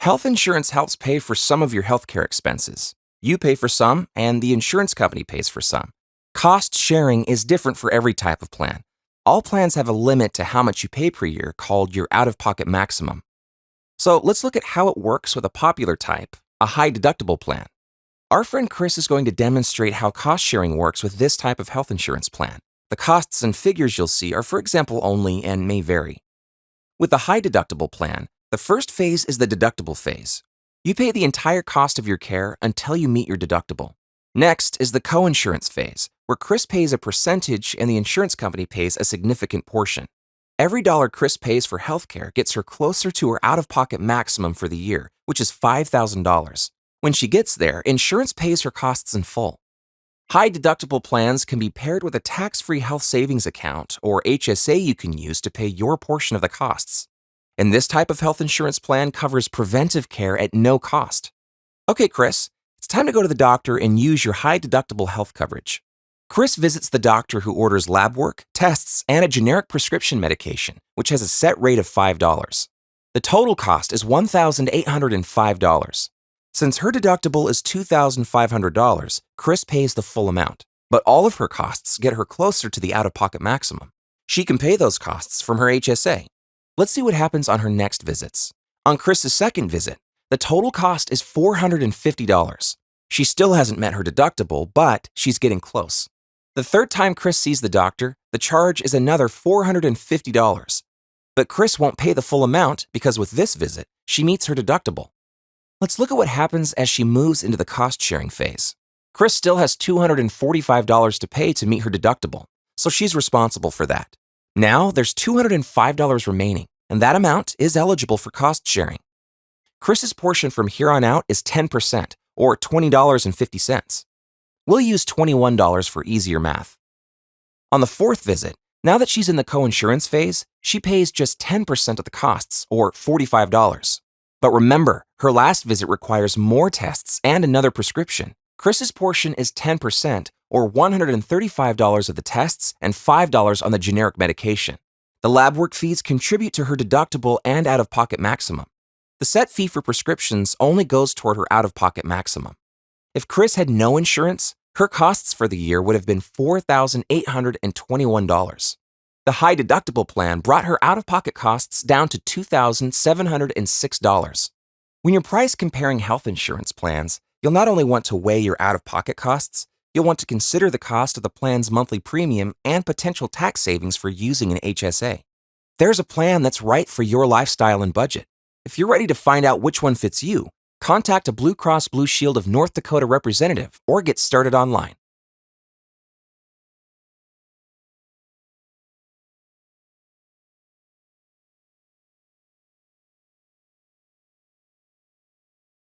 Health insurance helps pay for some of your healthcare expenses. You pay for some, and the insurance company pays for some. Cost sharing is different for every type of plan. All plans have a limit to how much you pay per year called your out-of-pocket maximum. So let's look at how it works with a popular type, a high deductible plan. Our friend Chris is going to demonstrate how cost sharing works with this type of health insurance plan. The costs and figures you'll see are for example only and may vary. With the high deductible plan, the first phase is the deductible phase. You pay the entire cost of your care until you meet your deductible. Next is the coinsurance phase, where Chris pays a percentage and the insurance company pays a significant portion. Every dollar Chris pays for healthcare gets her closer to her out-of-pocket maximum for the year, which is $5,000. When she gets there, insurance pays her costs in full. High deductible plans can be paired with a tax-free health savings account or HSA you can use to pay your portion of the costs. And this type of health insurance plan covers preventive care at no cost. Okay, Chris, it's time to go to the doctor and use your high deductible health coverage. Chris visits the doctor who orders lab work, tests, and a generic prescription medication, which has a set rate of $5. The total cost is $1,805. Since her deductible is $2,500, Chris pays the full amount, but all of her costs get her closer to the out-of-pocket maximum. She can pay those costs from her HSA. Let's see what happens on her next visits. On Chris's second visit, the total cost is $450. She still hasn't met her deductible, but she's getting close. The third time Chris sees the doctor, the charge is another $450. But Chris won't pay the full amount because with this visit, she meets her deductible. Let's look at what happens as she moves into the cost-sharing phase. Chris still has $245 to pay to meet her deductible, so she's responsible for that. Now there's $205 remaining, and that amount is eligible for cost sharing. Chris's portion from here on out is 10%, or $20.50. We'll use $21 for easier math. On the fourth visit, now that she's in the coinsurance phase, she pays just 10% of the costs, or $45. But remember, her last visit requires more tests and another prescription. Chris's portion is 10%, or $135 of the tests and $5 on the generic medication. The lab work fees contribute to her deductible and out-of-pocket maximum. The set fee for prescriptions only goes toward her out-of-pocket maximum. If Chris had no insurance, her costs for the year would have been $4,821. The high deductible plan brought her out-of-pocket costs down to $2,706. When you're price comparing health insurance plans, you'll not only want to weigh your out-of-pocket costs, you'll want to consider the cost of the plan's monthly premium and potential tax savings for using an HSA. There's a plan that's right for your lifestyle and budget. If you're ready to find out which one fits you, contact a Blue Cross Blue Shield of North Dakota representative or get started online.